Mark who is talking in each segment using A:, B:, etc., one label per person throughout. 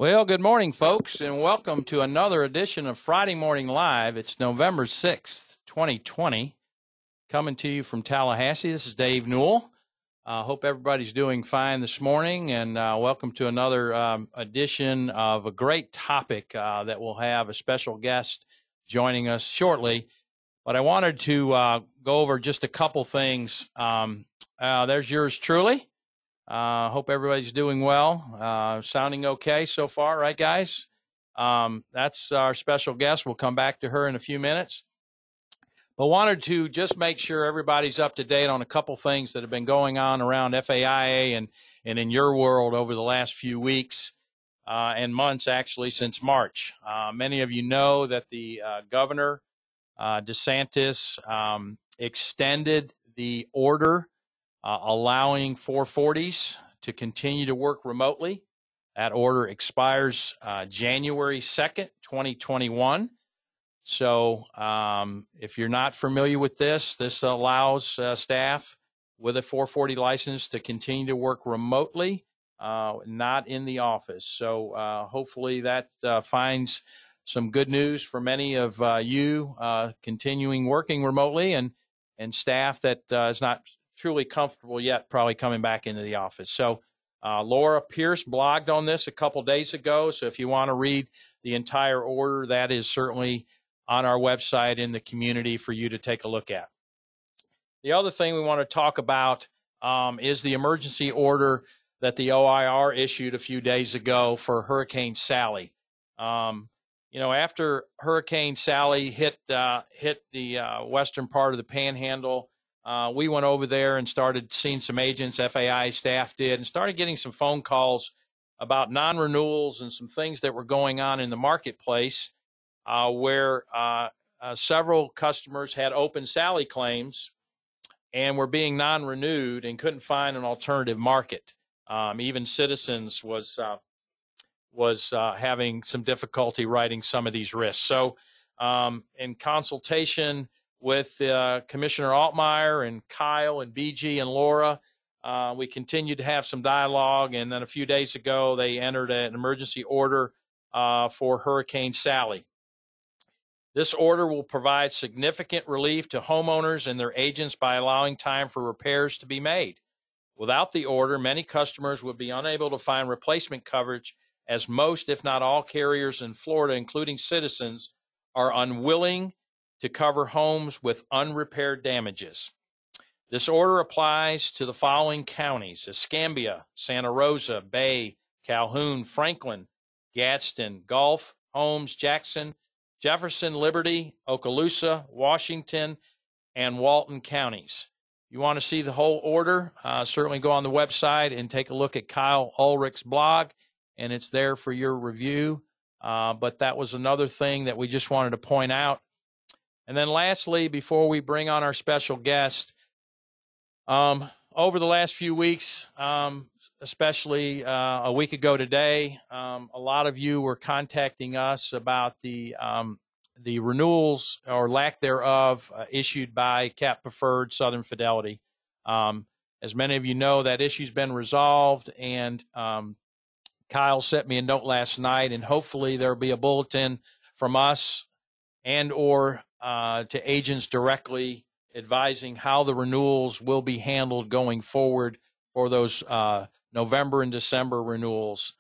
A: Well, good morning, folks, and welcome to another edition of Friday Morning Live. It's November 6th, 2020, coming to you from Tallahassee. This is Dave Newell. Hope everybody's doing fine this morning, and welcome to another edition of a great topic that we'll have a special guest joining us shortly. But I wanted to go over just a couple things. There's yours truly. Hope everybody's doing well, sounding okay so far, right, guys? That's our special guest. We'll come back to her in a few minutes. But wanted to just make sure everybody's up to date on a couple things that have been going on around FAIA and in your world over the last few weeks and months, actually, since March. Many of you know that the Governor, DeSantis, extended the order allowing 440s to continue to work remotely. That order expires January 2nd, 2021. So if you're not familiar with this allows staff with a 440 license to continue to work remotely, not in the office. So hopefully that finds some good news for many of you continuing working remotely and staff that is not truly comfortable yet, probably coming back into the office. So Laura Pierce blogged on this a couple days ago. So if you want to read the entire order, that is certainly on our website in the community for you to take a look at. The other thing we want to talk about is the emergency order that the OIR issued a few days ago for Hurricane Sally. After Hurricane Sally hit the western part of the Panhandle, we went over there and started seeing some agents, FAI staff did, and started getting some phone calls about non-renewals and some things that were going on in the marketplace where several customers had open Sally claims and were being non-renewed and couldn't find an alternative market. Even Citizens was having some difficulty writing some of these risks. So in consultation with Commissioner Altmaier and Kyle and BG and Laura, we continued to have some dialogue, and then a few days ago they entered an emergency order for Hurricane Sally. This order will provide significant relief to homeowners and their agents by allowing time for repairs to be made. Without the order, many customers would be unable to find replacement coverage, as most, if not all, carriers in Florida, including Citizens, are unwilling to cover homes with unrepaired damages. This order applies to the following counties: Escambia, Santa Rosa, Bay, Calhoun, Franklin, Gadsden, Gulf, Holmes, Jackson, Jefferson, Liberty, Okaloosa, Washington, and Walton counties. If you want to see the whole order, certainly go on the website and take a look at Kyle Ulrich's blog, and it's there for your review. But that was another thing that we just wanted to point out. And then lastly, before we bring on our special guest, over the last few weeks, especially a week ago today, a lot of you were contacting us about the renewals or lack thereof issued by Cap Preferred Southern Fidelity. As many of you know, that issue's been resolved, and Kyle sent me a note last night, and hopefully there'll be a bulletin from us and or to agents directly advising how the renewals will be handled going forward for those November and December renewals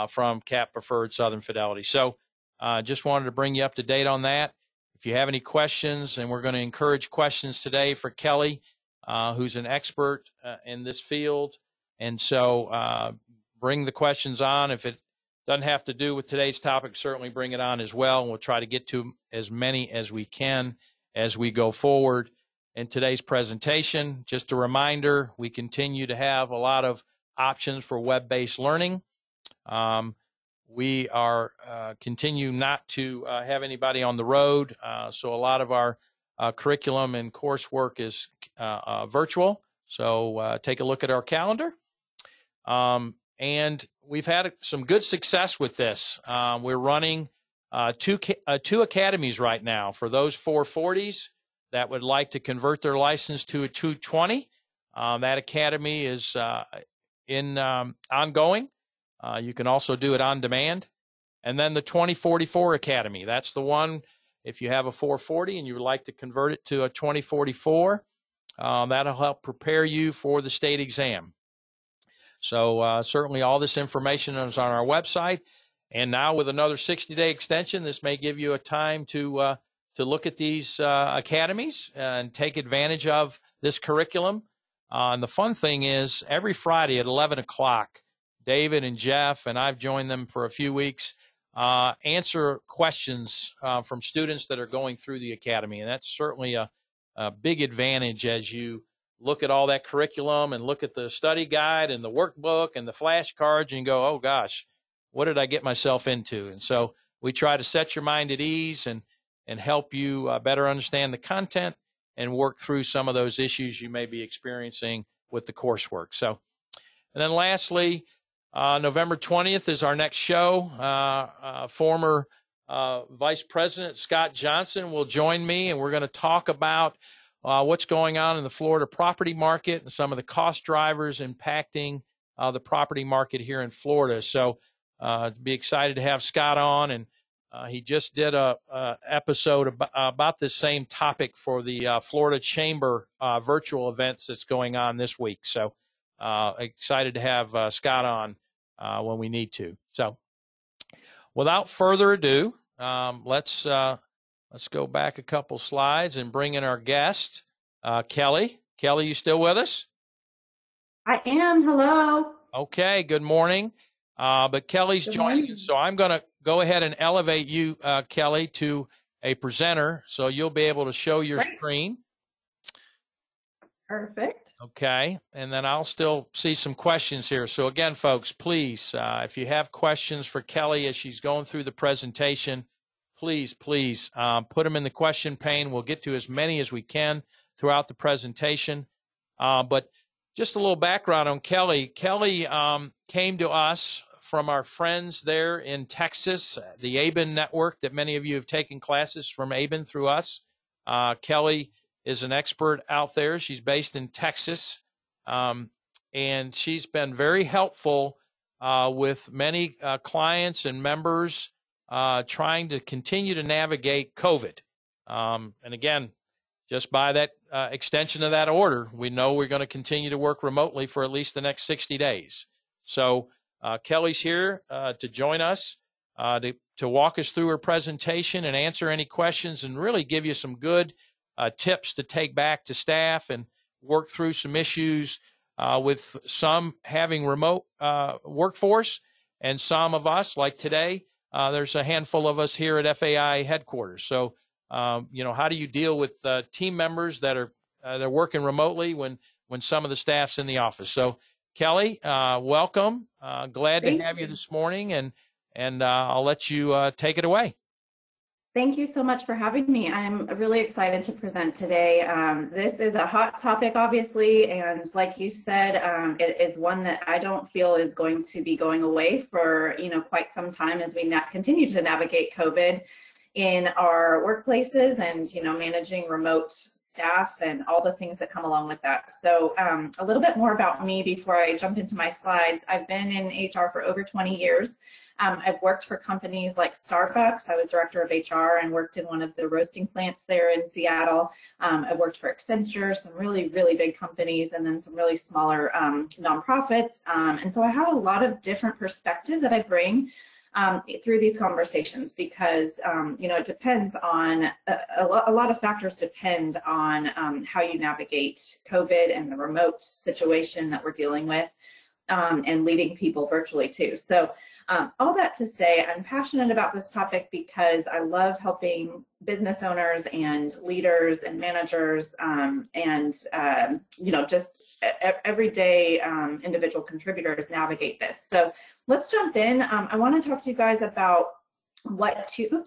A: from Cap Preferred Southern Fidelity. So just wanted to bring you up to date on that. If you have any questions, and we're going to encourage questions today for Kelly, who's an expert in this field. And so bring the questions on. If it doesn't have to do with today's topic, certainly bring it on as well. And we'll try to get to as many as we can as we go forward in today's presentation. Just a reminder, we continue to have a lot of options for web-based learning. We are continue not to have anybody on the road, so a lot of our curriculum and coursework is virtual. So take a look at our calendar. And we've had some good success with this. We're running two academies right now for those 440s that would like to convert their license to a 220. That academy is ongoing. You can also do it on demand. And then the 2044 Academy. That's the one, if you have a 440 and you would like to convert it to a 2044, that'll help prepare you for the state exam. So certainly all this information is on our website. And now with another 60-day extension, this may give you a time to look at these academies and take advantage of this curriculum. And the fun thing is every Friday at 11 o'clock, David and Jeff, and I've joined them for a few weeks, answer questions from students that are going through the academy. And that's certainly a big advantage as you look at all that curriculum and look at the study guide and the workbook and the flashcards and go, oh gosh, what did I get myself into? And so we try to set your mind at ease and help you better understand the content and work through some of those issues you may be experiencing with the coursework. So, and then lastly, November 20th is our next show. Former Vice President Scott Johnson will join me, and we're going to talk about what's going on in the Florida property market and some of the cost drivers impacting the property market here in Florida. So be excited to have Scott on, and he just did a episode about this same topic for the Florida Chamber virtual events that's going on this week. So excited to have Scott on when we need to. So without further ado, let's go back a couple slides and bring in our guest, Kelly. Kelly, you still with us?
B: I am. Hello.
A: Okay, good morning. But Kelly's joining us, so I'm going to go ahead and elevate you, Kelly, to a presenter, so you'll be able to show your screen.
B: Perfect.
A: Okay, and then I'll still see some questions here. So again, folks, please, if you have questions for Kelly as she's going through the presentation, please put them in the question pane. We'll get to as many as we can throughout the presentation. But just a little background on Kelly. Kelly came to us from our friends there in Texas, the ABIN network that many of you have taken classes from ABIN through us. Kelly is an expert out there. She's based in Texas, and she's been very helpful with many clients and members trying to continue to navigate COVID. And again, just by that extension of that order, we know we're going to continue to work remotely for at least the next 60 days. So Kelly's here to join us, to walk us through her presentation and answer any questions and really give you some good tips to take back to staff and work through some issues with some having remote workforce and some of us, like today, there's a handful of us here at FAI headquarters. So, how do you deal with team members that are they're working remotely when some of the staff's in the office? So, Kelly, welcome. Glad to have you this morning, and I'll let you take it away.
B: Thank you so much for having me. I'm really excited to present today. This is a hot topic, obviously, and like you said, it is one that I don't feel is going to be going away for quite some time as we continue to navigate COVID in our workplaces and managing remote staff and all the things that come along with that. So a little bit more about me before I jump into my slides. I've been in HR for over 20 years. I've worked for companies like Starbucks. I was director of HR and worked in one of the roasting plants there in Seattle. I've worked for Accenture, some really, really big companies, and then some really smaller nonprofits. And so I have a lot of different perspectives that I bring through these conversations because, it depends on, a lot of factors depend on how you navigate COVID and the remote situation that we're dealing with and leading people virtually too. So all that to say, I'm passionate about this topic because I love helping business owners and leaders and managers just everyday individual contributors navigate this. So let's jump in. I want to talk to you guys about what to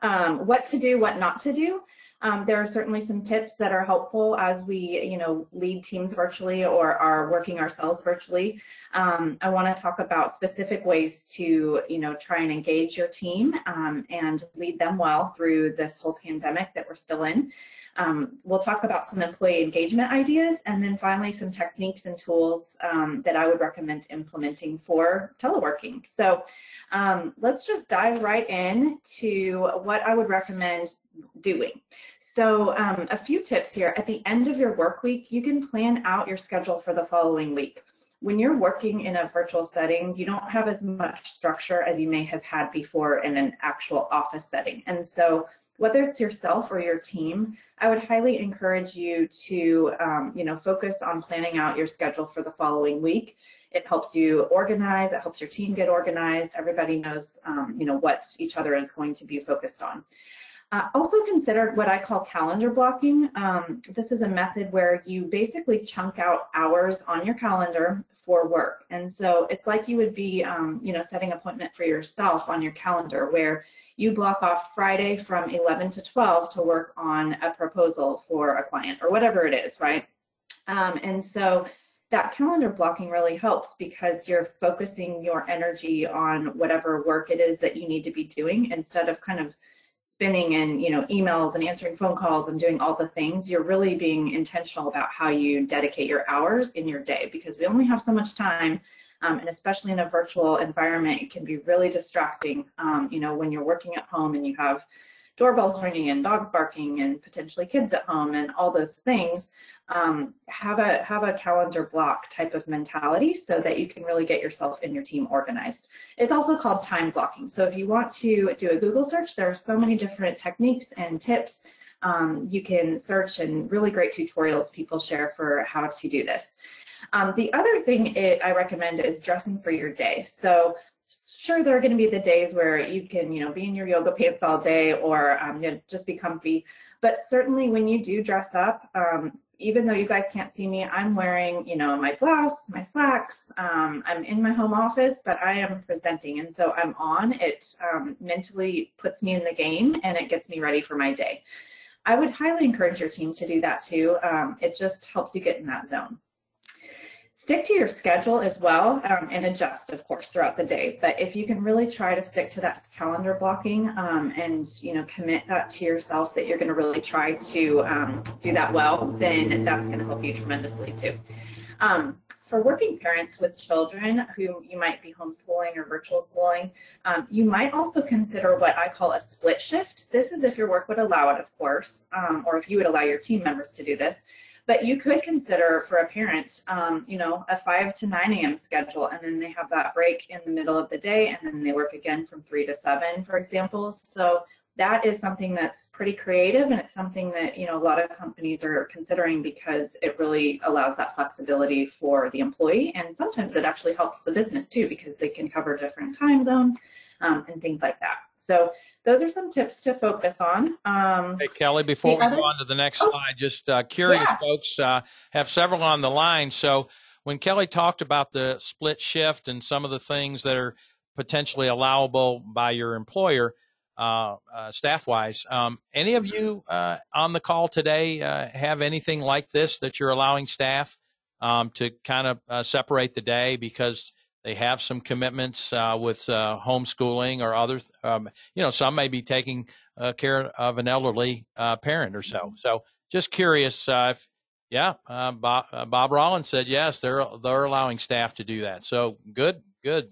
B: do, what not to do. There are certainly some tips that are helpful as we, lead teams virtually or are working ourselves virtually. I want to talk about specific ways to, try and engage your team and lead them well through this whole pandemic that we're still in. We'll talk about some employee engagement ideas, and then finally some techniques and tools that I would recommend implementing for teleworking. So let's just dive right in to what I would recommend doing. So a few tips here. At the end of your work week, you can plan out your schedule for the following week. When you're working in a virtual setting, you don't have as much structure as you may have had before in an actual office setting. And so whether it's yourself or your team, I would highly encourage you to, focus on planning out your schedule for the following week. It helps you organize, it helps your team get organized. Everybody knows, what each other is going to be focused on. Also consider what I call calendar blocking. This is a method where you basically chunk out hours on your calendar for work. And so it's like you would be, setting an appointment for yourself on your calendar where you block off Friday from 11 to 12 to work on a proposal for a client or whatever it is, right? And so that calendar blocking really helps because you're focusing your energy on whatever work it is that you need to be doing instead of kind of spinning in, emails and answering phone calls and doing all the things. You're really being intentional about how you dedicate your hours in your day because we only have so much time. And especially in a virtual environment, it can be really distracting, when you're working at home and you have doorbells ringing and dogs barking and potentially kids at home and all those things. Have a calendar block type of mentality so that you can really get yourself and your team organized. It's also called time blocking. So if you want to do a Google search, there are so many different techniques and tips. You can search and really great tutorials people share for how to do this. The other thing I recommend is dressing for your day. So sure, there are going to be the days where you can, be in your yoga pants all day or just be comfy. But certainly when you do dress up, even though you guys can't see me, I'm wearing, my blouse, my slacks. I'm in my home office, but I am presenting. And so I'm on. It mentally puts me in the game and it gets me ready for my day. I would highly encourage your team to do that too. It just helps you get in that zone. Stick to your schedule as well and adjust, of course, throughout the day. But if you can really try to stick to that calendar blocking and, commit that to yourself that you're going to really try to do that well, then that's going to help you tremendously too. For working parents with children who you might be homeschooling or virtual schooling, you might also consider what I call a split shift. This is if your work would allow it, of course, or if you would allow your team members to do this. But you could consider for a parent, a 5 to 9 a.m. schedule, and then they have that break in the middle of the day, and then they work again from 3 to 7, for example. So that is something that's pretty creative, and it's something that, a lot of companies are considering because it really allows that flexibility for the employee. And sometimes it actually helps the business too, because they can cover different time zones and things like that. So those are some tips to focus on.
A: Hey, Kelly, before we go on to the next slide, just curious, folks, have several on the line. So when Kelly talked about the split shift and some of the things that are potentially allowable by your employer, staff-wise, any of you on the call today have anything like this that you're allowing staff to kind of separate the day because they have some commitments with homeschooling or other, some may be taking care of an elderly parent or so. So just curious if, Bob Rollins said, yes, they're allowing staff to do that. So good.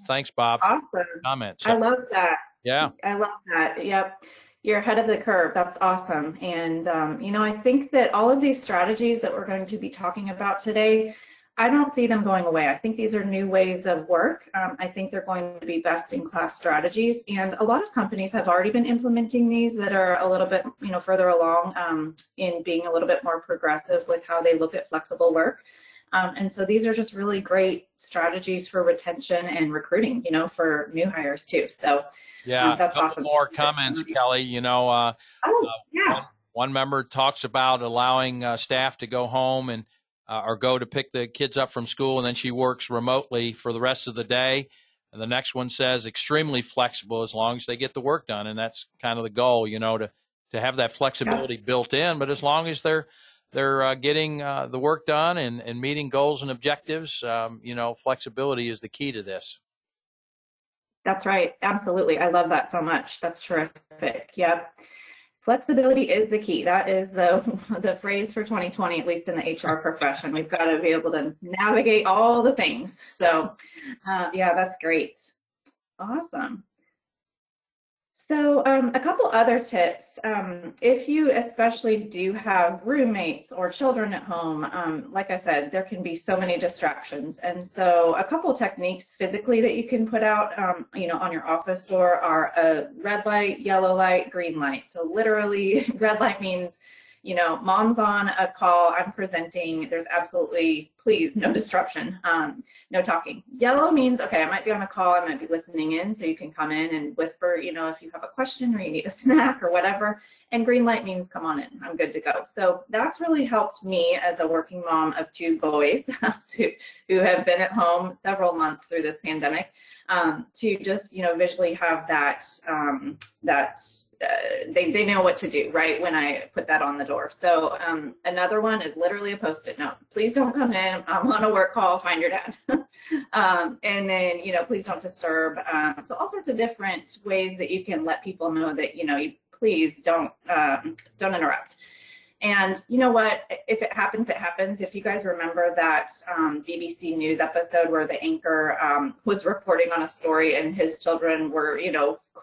A: Thanks, Bob.
B: Awesome.
A: For your comments. So,
B: I love that.
A: Yeah.
B: I love that. Yep. You're ahead of the curve. That's awesome. And, I think that all of these strategies that we're going to be talking about today, I don't see them going away. I think these are new ways of work. I think they're going to be best-in-class strategies, and a lot of companies have already been implementing these that are a little bit, further along in being a little bit more progressive with how they look at flexible work. And so these are just really great strategies for retention and recruiting, for new hires too. So that's awesome.
A: More comments, Kelly. One member talks about allowing staff to go home and or go to pick the kids up from school, and then she works remotely for the rest of the day. And the next one says extremely flexible as long as they get the work done. And that's kind of the goal, to to have that flexibility built in. But as long as they're getting the work done and meeting goals and objectives, flexibility is the key to this.
B: That's right. Absolutely. I love that so much. That's terrific. Yep. Flexibility is the key. That is the phrase for 2020, at least in the HR profession. We've got to be able to navigate all the things. So yeah, that's great. Awesome. So a couple other tips. If you especially do have roommates or children at home, like I said, there can be so many distractions. And so a couple techniques physically that you can put out, on your office door are a red light, yellow light, green light. So literally red light means, mom's on a call, I'm presenting, there's absolutely, please, no disruption, no talking. Yellow means, okay, I might be on a call, I might be listening in, so you can come in and whisper, if you have a question or you need a snack or whatever. And green light means come on in, I'm good to go. So that's really helped me as a working mom of 2 boys who have been at home several months through this pandemic, to just, visually have that, they know what to do, right, when I put that on the door. So another one is literally a Post-it note. Please don't come in. I'm on a work call. Find your dad. And then, please don't disturb. So all sorts of different ways that you can let people know that, you please don't interrupt. And you know what, if it happens, it happens. If you guys remember that BBC News episode where the anchor was reporting on a story and his children were,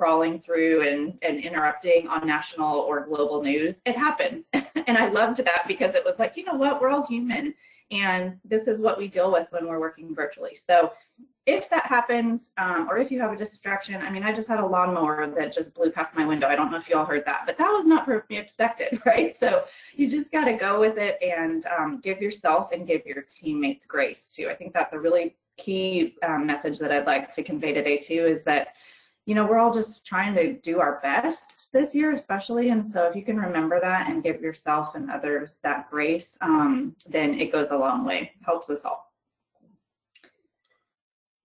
B: crawling through and interrupting on national or global news, it happens. And I loved that because it was like, you know what, we're all human. And this is what we deal with when we're working virtually. So if that happens, or if you have a distraction, I just had a lawnmower that just blew past my window. I don't know if you all heard that, but that was not expected, right? So you just got to go with it and give yourself and give your teammates grace too. I think that's a really key message that I'd like to convey today too, is that, we're all just trying to do our best this year, especially. And so if you can remember that and give yourself and others that grace, then it goes a long way, helps us all.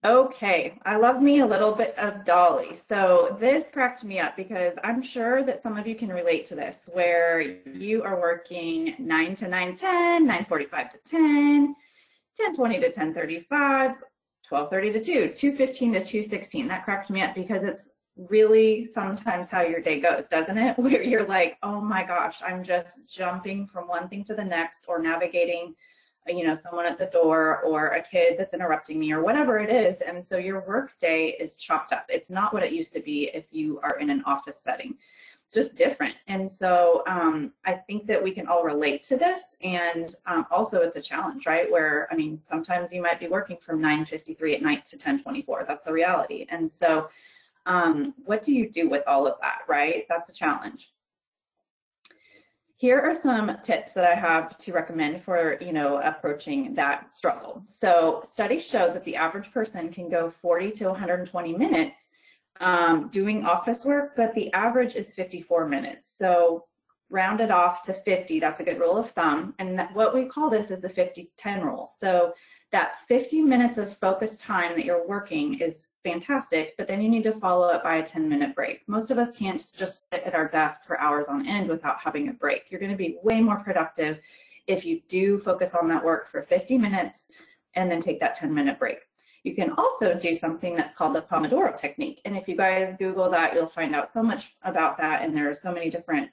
B: Okay, I love me a little bit of Dolly. So this cracked me up because I'm sure that some of you can relate to this, where you are working 9 to 9:10, 9:45 to 10, 10:20 to 10:35, 12:30 to 2, 2:15 to 2:16. That cracked me up because it's really sometimes how your day goes, doesn't it? Where you're like, oh my gosh, I'm just jumping from one thing to the next, or navigating someone at the door or a kid that's interrupting me or whatever it is. And so your work day is chopped up. It's not what it used to be if you are in an office setting. It's just different. And so I think that we can all relate to this. And also it's a challenge, right? Where, sometimes you might be working from 9:53 at night to 10:24. That's a reality. And so what do you do with all of that, right? That's a challenge. Here are some tips that I have to recommend for, approaching that struggle. So studies show that the average person can go 40 to 120 minutes doing office work, but the average is 54 minutes. So round it off to 50, that's a good rule of thumb. And what we call this is the 50-10 rule. So that 50 minutes of focused time that you're working is fantastic, but then you need to follow it by a 10-minute break. Most of us can't just sit at our desk for hours on end without having a break. You're going to be way more productive if you do focus on that work for 50 minutes and then take that 10-minute break. You can also do something that's called the Pomodoro technique. And if you guys Google that, you'll find out so much about that. And there are so many different,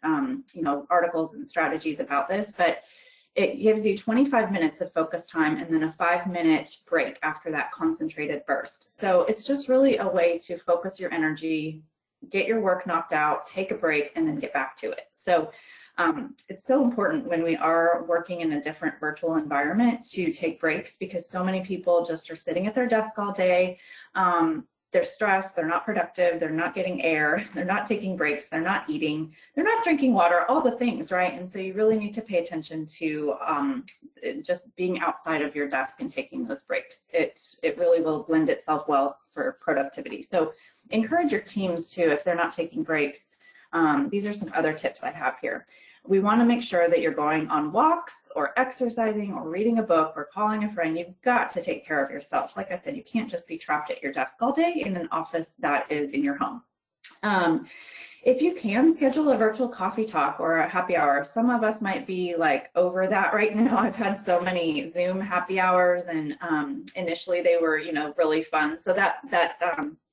B: articles and strategies about this, but it gives you 25 minutes of focus time and then a 5-minute break after that concentrated burst. So it's just really a way to focus your energy, get your work knocked out, take a break, and then get back to it. So it's so important when we are working in a different virtual environment to take breaks, because so many people just are sitting at their desk all day. They're stressed, they're not productive, they're not getting air, they're not taking breaks, they're not eating, they're not drinking water, all the things, right? And so you really need to pay attention to just being outside of your desk and taking those breaks. It really will lend itself well for productivity. So encourage your teams to, if they're not taking breaks, these are some other tips I have here. We want to make sure that you're going on walks or exercising or reading a book or calling a friend. You've got to take care of yourself. Like I said, you can't just be trapped at your desk all day in an office that is in your home. If you can schedule a virtual coffee talk or a happy hour, some of us might be like over that right now. I've had so many Zoom happy hours, and initially they were, really fun. So that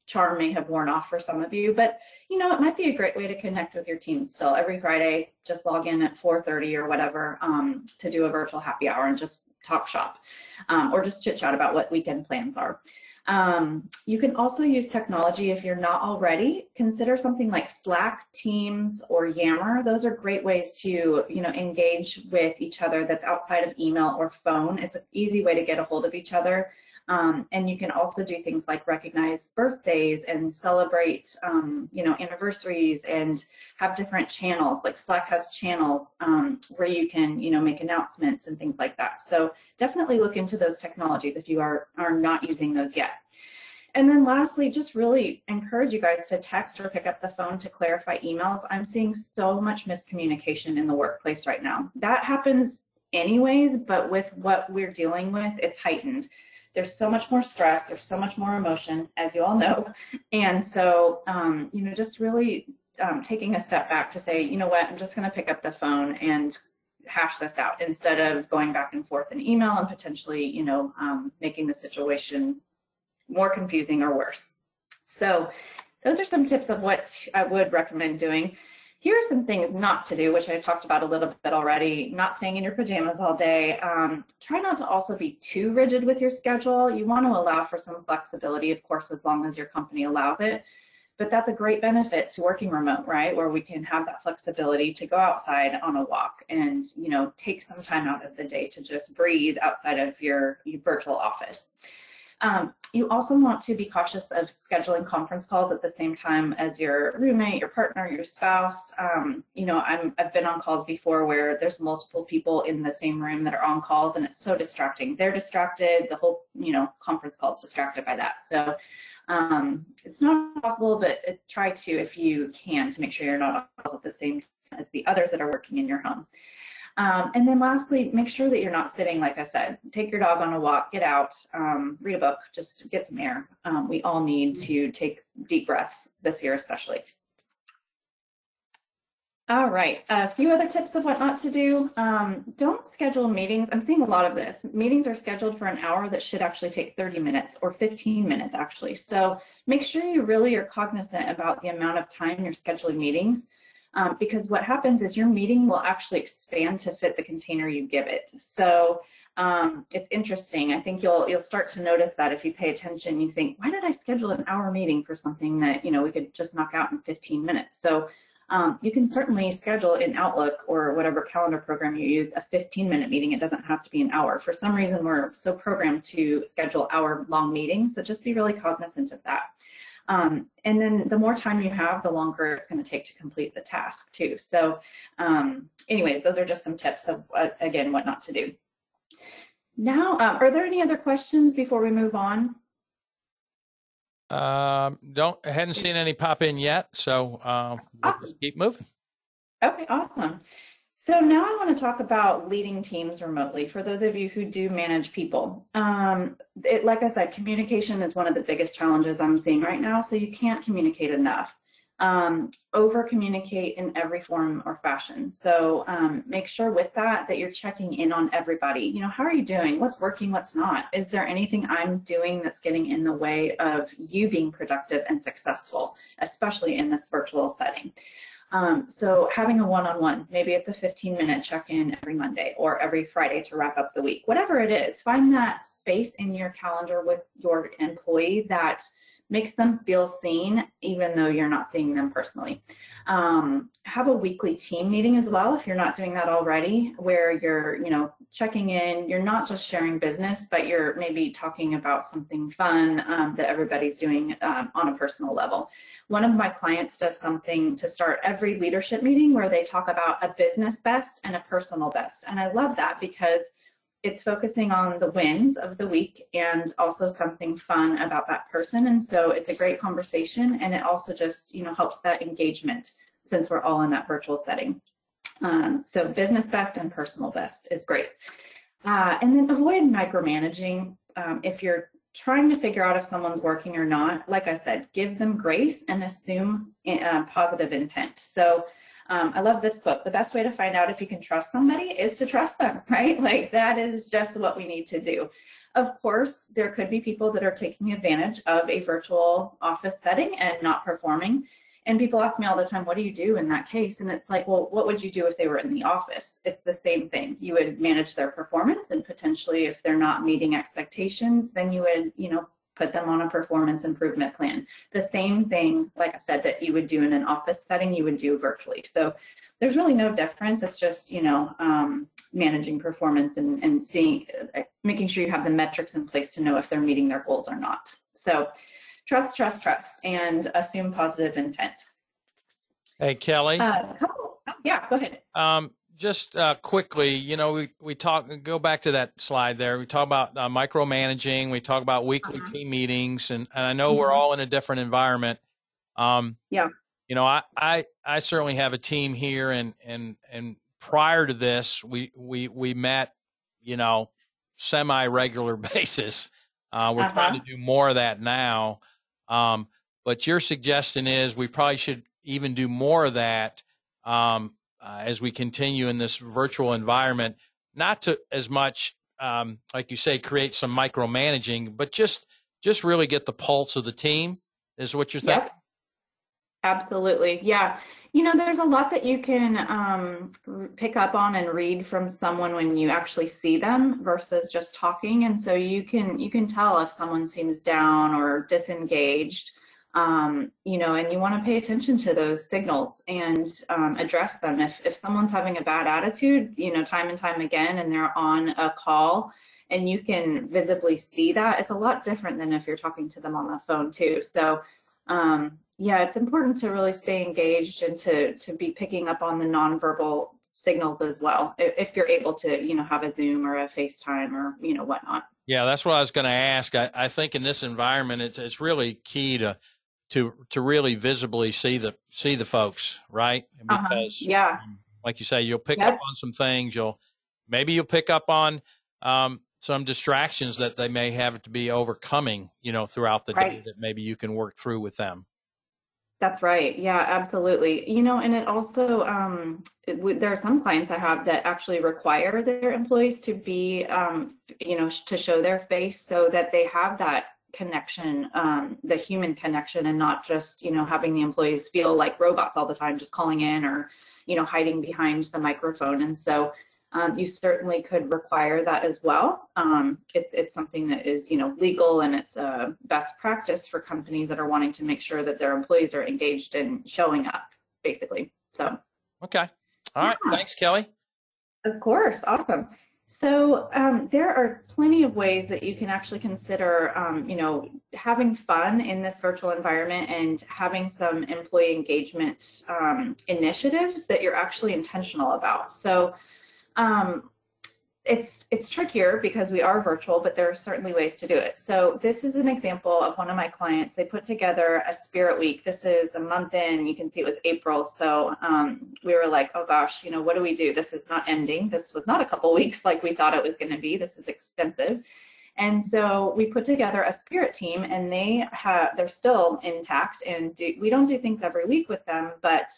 B: charm may have worn off for some of you, but it might be a great way to connect with your team still. Every Friday, just log in at 4:30 or whatever to do a virtual happy hour and just talk shop or just chit chat about what weekend plans are. You can also use technology if you're not already. Consider something like Slack, Teams, or Yammer. Those are great ways to, engage with each other that's outside of email or phone. It's an easy way to get a hold of each other. And you can also do things like recognize birthdays and celebrate, anniversaries, and have different channels. Like Slack has channels where you can, make announcements and things like that. So definitely look into those technologies if you are not using those yet. And then lastly, just really encourage you guys to text or pick up the phone to clarify emails. I'm seeing so much miscommunication in the workplace right now. That happens anyways, but with what we're dealing with, it's heightened. There's so much more stress, there's so much more emotion, as you all know. And so, just really taking a step back to say, you know what, I'm just gonna pick up the phone and hash this out instead of going back and forth in email and potentially, making the situation more confusing or worse. So those are some tips of what I would recommend doing. Here are some things not to do, which I talked about a little bit already. Not staying in your pajamas all day. Try not to also be too rigid with your schedule. You want to allow for some flexibility, of course, as long as your company allows it. But that's a great benefit to working remote, right? Where we can have that flexibility to go outside on a walk and, take some time out of the day to just breathe outside of your virtual office. You also want to be cautious of scheduling conference calls at the same time as your roommate, your partner, your spouse. I've been on calls before where there's multiple people in the same room that are on calls, and it's so distracting. They're distracted, the whole, conference call is distracted by that. So it's not possible, but try to, if you can, to make sure you're not at the same time as the others that are working in your home. And then lastly, make sure that you're not sitting, like I said. Take your dog on a walk, get out, read a book, just get some air. We all need to take deep breaths this year especially. All right, a few other tips of what not to do. Don't schedule meetings. I'm seeing a lot of this. Meetings are scheduled for an hour that should actually take 30 minutes or 15 minutes actually. So make sure you really are cognizant about the amount of time you're scheduling meetings. Because what happens is your meeting will actually expand to fit the container you give it. So it's interesting. I think you'll start to notice that if you pay attention, you think, why did I schedule an hour meeting for something that we could just knock out in 15 minutes? So you can certainly schedule in Outlook or whatever calendar program you use a 15-minute meeting. It doesn't have to be an hour. For some reason, we're so programmed to schedule hour-long meetings. So just be really cognizant of that. And then the more time you have, the longer it's going to take to complete the task too. So anyways, those are just some tips of, again, what not to do. Now, are there any other questions before we move on?
A: I hadn't seen any pop in yet, so we'll just keep moving.
B: Okay, awesome. So now I want to talk about leading teams remotely for those of you who do manage people. Like I said, communication is one of the biggest challenges I'm seeing right now, so you can't communicate enough. Over communicate in every form or fashion. So make sure with that you're checking in on everybody. How are you doing? What's working? What's not? Is there anything I'm doing that's getting in the way of you being productive and successful, especially in this virtual setting? So having a one-on-one, maybe it's a 15-minute check-in every Monday or every Friday to wrap up the week, whatever it is, find that space in your calendar with your employee that makes them feel seen, even though you're not seeing them personally. Have a weekly team meeting as well, if you're not doing that already, where you're, checking in. You're not just sharing business, but you're maybe talking about something fun that everybody's doing on a personal level. One of my clients does something to start every leadership meeting where they talk about a business best and a personal best. And I love that because it's focusing on the wins of the week and also something fun about that person. And so it's a great conversation, and it also just, helps that engagement since we're all in that virtual setting. So business best and personal best is great. And then avoid micromanaging. If you're trying to figure out if someone's working or not, like I said, give them grace and assume positive intent. So I love this quote. The best way to find out if you can trust somebody is to trust them, right? Like that is just what we need to do. Of course, there could be people that are taking advantage of a virtual office setting and not performing. And people ask me all the time, what do you do in that case? And it's like, well, what would you do if they were in the office? It's the same thing. You would manage their performance, and potentially if they're not meeting expectations, then you would, put them on a performance improvement plan. The same thing, like I said, that you would do in an office setting, you would do virtually. So there's really no difference. It's just, managing performance and seeing, making sure you have the metrics in place to know if they're meeting their goals or not. So trust, trust, trust, and assume positive intent.
A: Hey, Kelly.
B: Yeah, go ahead.
A: Just quickly, we go back to that slide there. We talk about micromanaging. We talk about weekly team meetings, and I know we're all in a different environment.
B: Yeah.
A: I certainly have a team here, and prior to this, we met, semi-regular basis. We're trying to do more of that now. But your suggestion is we probably should even do more of that as we continue in this virtual environment, not to as much, like you say, create some micromanaging, but just really get the pulse of the team is what you're thinking?
B: Yep. Absolutely. Yeah. There's a lot that you can pick up on and read from someone when you actually see them versus just talking. And so you can tell if someone seems down or disengaged, and you want to pay attention to those signals and address them. If someone's having a bad attitude, time and time again, and they're on a call and you can visibly see that, it's a lot different than if you're talking to them on the phone too. So yeah, it's important to really stay engaged and to be picking up on the nonverbal signals as well, if you're able to, have a Zoom or a FaceTime or, whatnot.
A: Yeah, that's what I was going to ask. I think in this environment, it's really key to really visibly see the folks, right? Because
B: yeah,
A: like you say, you'll pick up on some things. Maybe you'll pick up on some distractions that they may have to be overcoming, throughout the day that maybe you can work through with them.
B: That's right. Yeah, absolutely. And it also, there are some clients I have that actually require their employees to be, to show their face so that they have that connection, the human connection, and not just, having the employees feel like robots all the time, just calling in or, hiding behind the microphone. And so you certainly could require that as well. It's something that is, legal, and it's a best practice for companies that are wanting to make sure that their employees are engaged and showing up, basically. So.
A: Okay. All right. Thanks, Kelly.
B: Of course. Awesome. So there are plenty of ways that you can actually consider, having fun in this virtual environment and having some employee engagement initiatives that you're actually intentional about. So it's trickier because we are virtual, but there are certainly ways to do it. So this is an example of one of my clients. They put together a spirit week. This is a month in. You can see it was April. So we were like, oh gosh, what do we do? This is not ending. This was not a couple weeks like we thought it was going to be. This is extensive. And so we put together a spirit team, and they're still intact, and we don't do things every week with them, but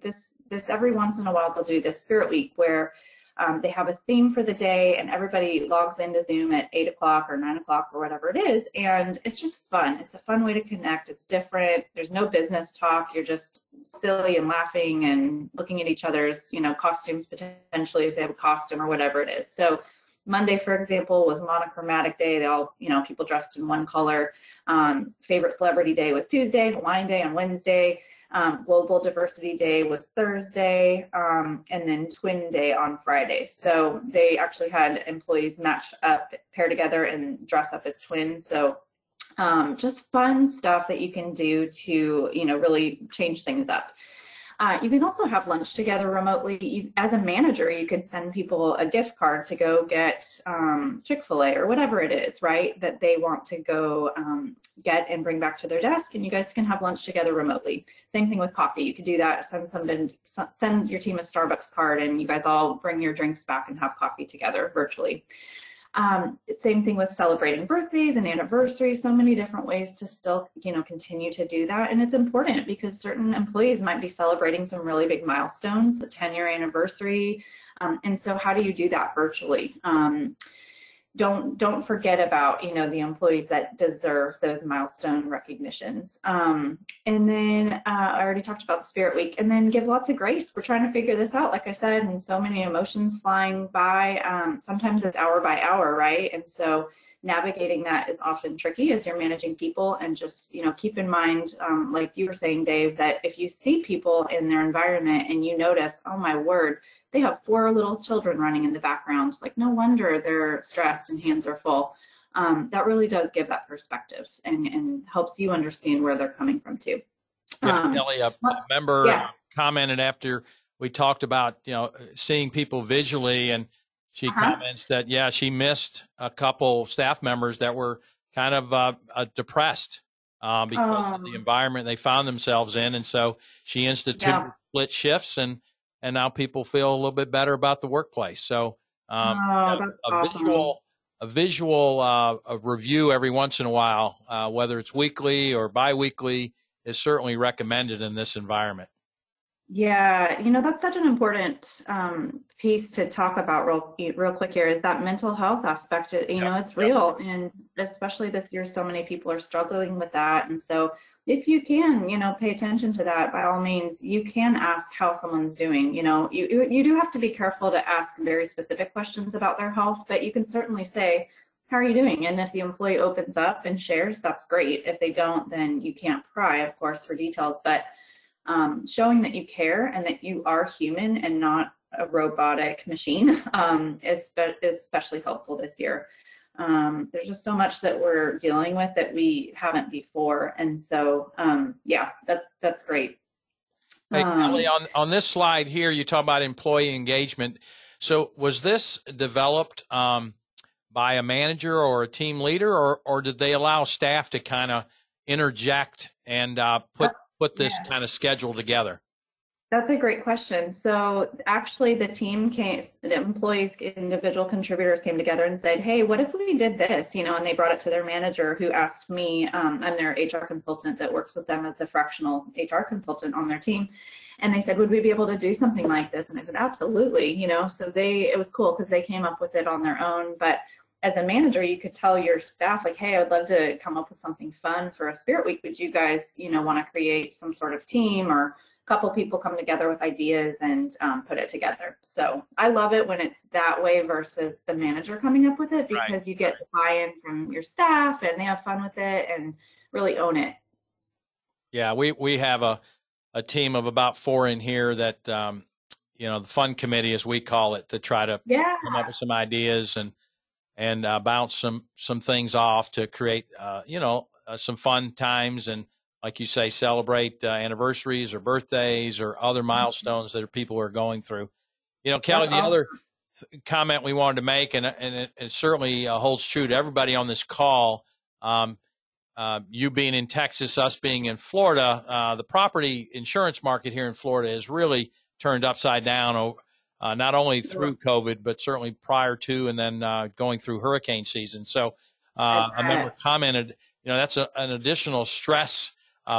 B: this every once in a while they'll do this spirit week where they have a theme for the day, and everybody logs into Zoom at 8 o'clock or 9 o'clock or whatever it is. And it's just fun. It's a fun way to connect. It's different. There's no business talk. You're just silly and laughing and looking at each other's, costumes, potentially if they have a costume or whatever it is. So Monday, for example, was monochromatic day. They all, people dressed in one color. Favorite celebrity day was Tuesday, Hawaiian day on Wednesday. Global Diversity Day was Thursday, and then Twin Day on Friday. So they actually had employees match up, pair together, and dress up as twins. So just fun stuff that you can do to, really change things up. You can also have lunch together remotely. As a manager, you could send people a gift card to go get Chick-fil-A or whatever it is, right, that they want to go get and bring back to their desk, and you guys can have lunch together remotely. Same thing with coffee. You could do that. Send your team a Starbucks card, and you guys all bring your drinks back and have coffee together virtually. Same thing with celebrating birthdays and anniversaries, so many different ways to still, continue to do that. And it's important because certain employees might be celebrating some really big milestones, a 10-year anniversary. And so how do you do that virtually? Don't forget about, the employees that deserve those milestone recognitions. And then I already talked about the Spirit Week, and then give lots of grace. We're trying to figure this out, like I said, and so many emotions flying by. Sometimes it's hour by hour, right? And so navigating that is often tricky as you're managing people, and just, keep in mind, like you were saying, Dave, that if you see people in their environment and you notice, oh my word, they have 4 little children running in the background, like no wonder they're stressed and hands are full. That really does give that perspective and helps you understand where they're coming from too.
A: Kelly, a member commented after we talked about, seeing people visually, and she comments that, she missed a couple staff members that were kind of depressed because of the environment they found themselves in. And so she instituted split shifts, and now people feel a little bit better about the workplace. So
B: that's awesome.
A: A visual review every once in a while, whether it's weekly or biweekly, is certainly recommended in this environment.
B: Yeah, that's such an important piece to talk about real quick here, is that mental health aspect. It's real, and especially this year, so many people are struggling with that. And so if you can, pay attention to that, by all means, you can ask how someone's doing. You do have to be careful to ask very specific questions about their health, but you can certainly say, how are you doing? And if the employee opens up and shares, that's great. If they don't, then you can't pry, of course, for details. But showing that you care and that you are human and not a robotic machine is especially helpful this year. There's just so much that we're dealing with that we haven't before. And so, that's great.
A: Hey, Kelly, on this slide here, you talk about employee engagement. So was this developed by a manager or a team leader, or did they allow staff to kind of interject and put this kind of schedule together?
B: That's a great question. So actually the employees, individual contributors came together and said, hey, what if we did this? And they brought it to their manager, who asked me, I'm their HR consultant that works with them as a fractional HR consultant on their team. And they said, would we be able to do something like this? And I said, absolutely. So it was cool because they came up with it on their own. But as a manager, you could tell your staff, like, hey, I would love to come up with something fun for a Spirit Week. Would you guys, want to create some sort of team, or a couple people come together with ideas and put it together? So I love it when it's that way versus the manager coming up with it, because you get the buy-in from your staff and they have fun with it and really own it.
A: Yeah, we have a team of about 4 in here that, the fun committee, as we call it, to try to come up with some ideas and bounce some things off to create, some fun times, and, like you say, celebrate anniversaries or birthdays or other milestones that people are going through. Kelly, the other comment we wanted to make, and it certainly holds true to everybody on this call, you being in Texas, us being in Florida, the property insurance market here in Florida is really turned upside down, not only through COVID, but certainly prior to, and then going through hurricane season. So a member commented, that's an additional stress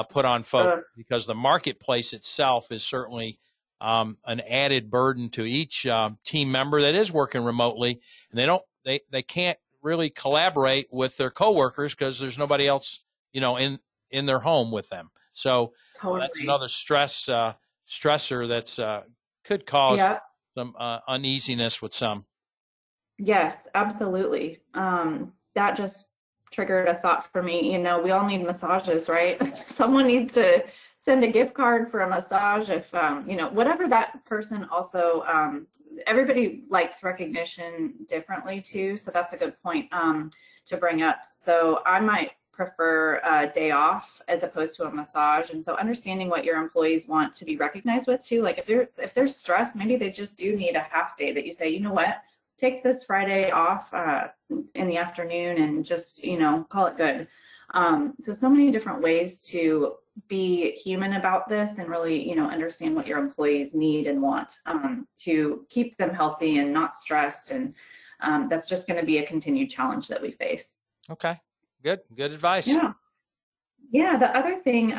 A: put on folks, because the marketplace itself is certainly an added burden to each team member that is working remotely, and they can't really collaborate with their coworkers because there's nobody else, in their home with them. So that's another stressor that's could cause some uneasiness with some.
B: Yes, absolutely. That just triggered a thought for me. We all need massages, right? Someone needs to send a gift card for a massage if, whatever that person also, everybody likes recognition differently too. So that's a good point to bring up. So I might prefer a day off as opposed to a massage. And so understanding what your employees want to be recognized with too, like if they're stressed, maybe they just do need a half day that you say, you know what, take this Friday off in the afternoon and just, call it good. So many different ways to be human about this and really, understand what your employees need and want to keep them healthy and not stressed and that's just going to be a continued challenge that we face.
A: Okay, good advice.
B: Yeah. Yeah, the other thing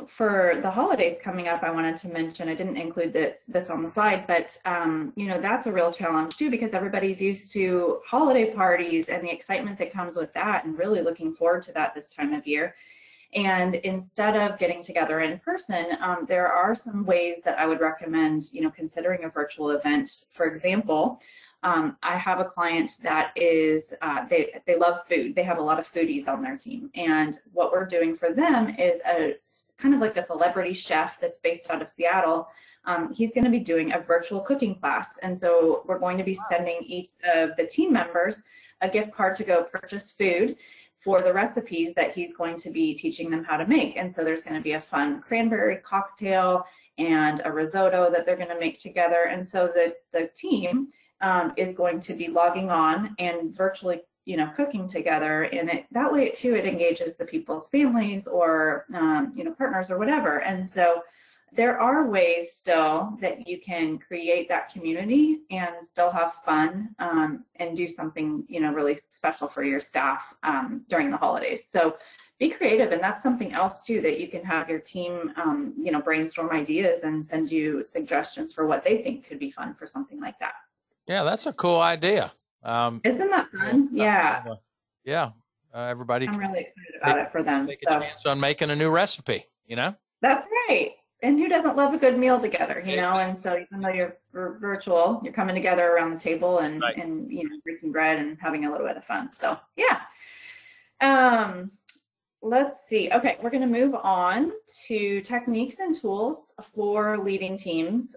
B: for the holidays coming up, I wanted to mention, I didn't include this on the slide, but that's a real challenge too, because everybody's used to holiday parties and the excitement that comes with that, and really looking forward to that this time of year. And instead of getting together in person, there are some ways that I would recommend, considering a virtual event. For example, I have a client that is, they love food. They have a lot of foodies on their team. And what we're doing for them is a kind of like a celebrity chef that's based out of Seattle. He's going to be doing a virtual cooking class. And so we're going to be sending each of the team members a gift card to go purchase food for the recipes that he's going to be teaching them how to make. And so there's going to be a fun cranberry cocktail and a risotto that they're going to make together. And so the team is going to be logging on and virtually, cooking together. And that way too, it engages the people's families or, partners or whatever. And so there are ways still that you can create that community and still have fun and do something, really special for your staff during the holidays. So be creative. And that's something else too, that you can have your team, brainstorm ideas and send you suggestions for what they think could be fun for something like that.
A: Yeah, that's a cool idea.
B: Isn't that fun? Yeah.
A: Everybody.
B: I'm really excited about it for them.
A: Take a chance on making a new recipe,
B: That's right. And who doesn't love a good meal together, And so even though you're virtual, you're coming together around the table and,
A: right.
B: and breaking bread and having a little bit of fun. So, yeah. Let's see. Okay, we're going to move on to techniques and tools for leading teams.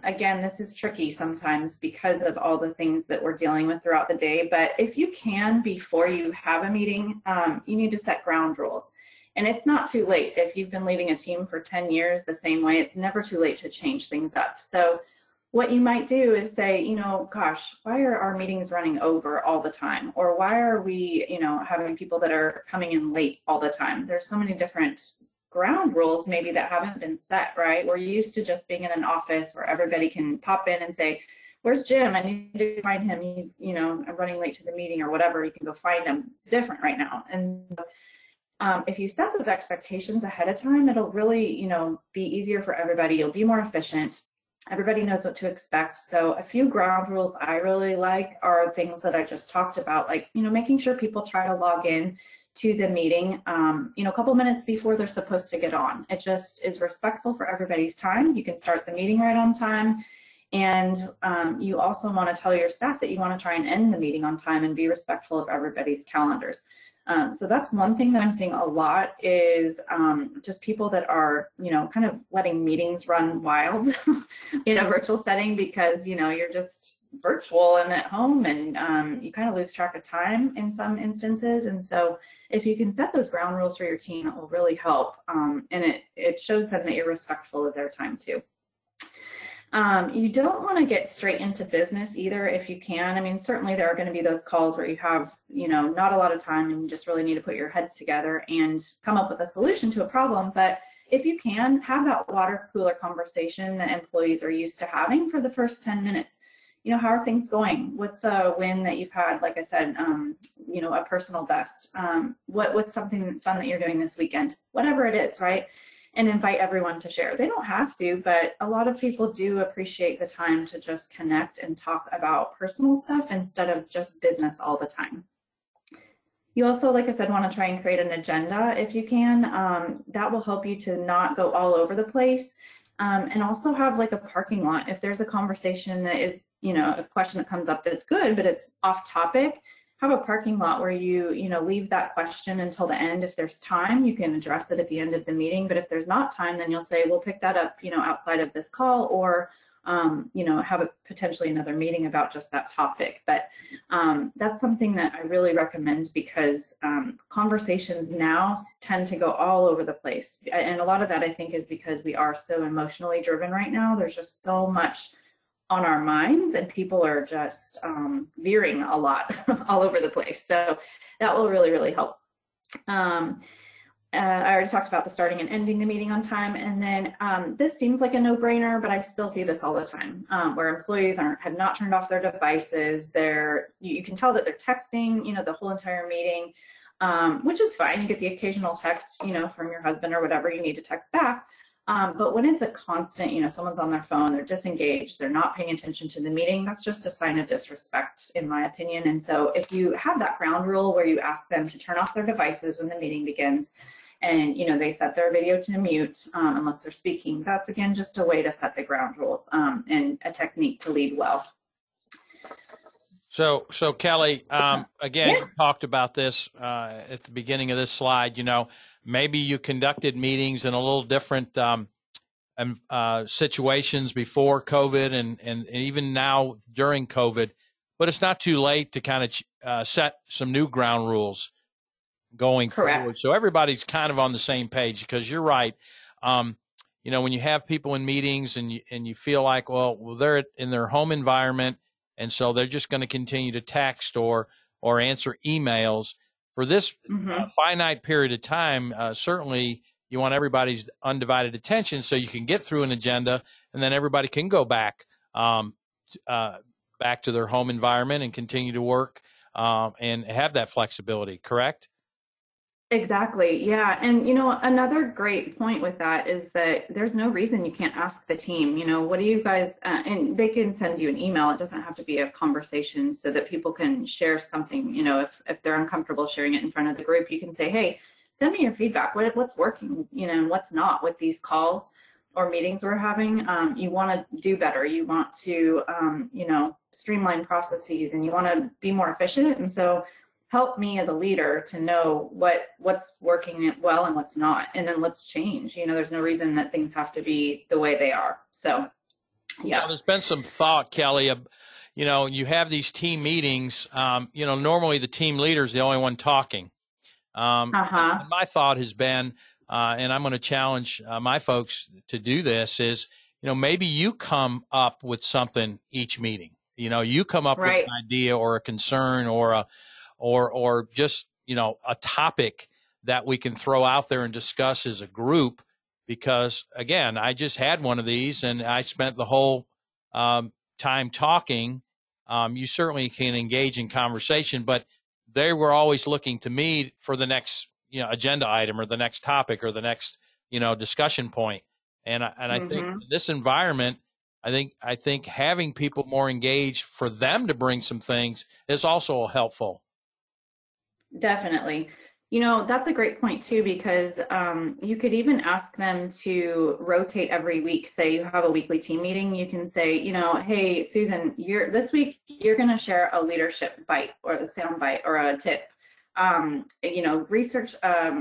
B: Again, this is tricky sometimes because of all the things that we're dealing with throughout the day. But if you can, before you have a meeting, you need to set ground rules. And it's not too late. If you've been leading a team for 10 years the same way, it's never too late to change things up. So what you might do is say, gosh, why are our meetings running over all the time? Or why are we, having people that are coming in late all the time? There's so many different ground rules maybe that haven't been set, right? We're used to just being in an office where everybody can pop in and say, where's Jim? I need to find him. He's, I'm running late to the meeting or whatever. You can go find him. It's different right now. And if you set those expectations ahead of time, it'll really, be easier for everybody. You'll be more efficient. Everybody knows what to expect. So a few ground rules I really like are things that I just talked about, like, making sure people try to log in to the meeting, a couple minutes before they're supposed to get on. It just is respectful for everybody's time. You can start the meeting right on time. And you also want to tell your staff that you want to try and end the meeting on time and be respectful of everybody's calendars. So that's one thing that I'm seeing a lot is just people that are, kind of letting meetings run wild in a virtual setting because, you're just virtual and at home and you kind of lose track of time in some instances. And so if you can set those ground rules for your team, it will really help. And it shows them that you're respectful of their time too. You don't want to get straight into business either if you can. I mean, certainly there are going to be those calls where you have, not a lot of time and you just really need to put your heads together and come up with a solution to a problem. But if you can, have that water cooler conversation that employees are used to having for the first 10 minutes. How are things going? What's a win that you've had? Like I said, a personal best. What's something fun that you're doing this weekend? Whatever it is, right? And invite everyone to share. They don't have to, but a lot of people do appreciate the time to just connect and talk about personal stuff instead of just business all the time. You also, like I said, want to try and create an agenda if you can. That will help you to not go all over the place. And also have like a parking lot. If there's a conversation that is, a question that comes up that's good, but it's off topic, have a parking lot where you leave that question until the end. If there's time, you can address it at the end of the meeting. But if there's not time, then you'll say, we'll pick that up, outside of this call, or, have a potentially another meeting about just that topic. But that's something that I really recommend because conversations now tend to go all over the place. And a lot of that, I think, is because we are so emotionally driven right now. There's just so much on our minds and people are just veering a lot all over the place. So that will really, really help. I already talked about the starting and ending the meeting on time. And then this seems like a no-brainer, but I still see this all the time, where employees have not turned off their devices. You can tell that they're texting, the whole entire meeting, which is fine. You get the occasional text, from your husband or whatever you need to text back. But when it's a constant, someone's on their phone, they're disengaged, they're not paying attention to the meeting, that's just a sign of disrespect, in my opinion. And so if you have that ground rule where you ask them to turn off their devices when the meeting begins, and they set their video to mute unless they're speaking, that's again just a way to set the ground rules and a technique to lead well.
A: So Kelly, again, you talked about this at the beginning of this slide. Maybe you conducted meetings in a little different situations before COVID and even now during COVID, but it's not too late to kind of set some new ground rules going forward. So everybody's kind of on the same page, because you're right. When you have people in meetings and you feel like, well, they're in their home environment, and so they're just going to continue to text or answer emails for this finite period of time. Certainly you want everybody's undivided attention so you can get through an agenda, and then everybody can go back to their home environment and continue to work and have that flexibility, correct?
B: Exactly. Yeah. And, another great point with that is that there's no reason you can't ask the team, what do you guys, and they can send you an email. It doesn't have to be a conversation, so that people can share something, if they're uncomfortable sharing it in front of the group, you can say, hey, send me your feedback. What's working, and what's not with these calls or meetings we're having. You want to do better. You want to, streamline processes, and you want to be more efficient. And so help me as a leader to know what's working well and what's not, and then let's change. There's no reason that things have to be the way they are. So, yeah.
A: Well, there's been some thought, Kelly. You have these team meetings. Normally the team leader is the only one talking. And my thought has been, and I'm going to challenge my folks to do this, is maybe you come up with something each meeting. You come up with an idea or a concern or just, a topic that we can throw out there and discuss as a group. Because again, I just had one of these and I spent the whole time talking. You certainly can engage in conversation, but they were always looking to me for the next, agenda item or the next topic or the next, discussion point. And I think in this environment, I think having people more engaged for them to bring some things is also helpful.
B: Definitely. That's a great point too, because you could even ask them to rotate every week. Say you have a weekly team meeting, you can say, hey, Susan, this week you're going to share a leadership bite or a sound bite or a tip. Research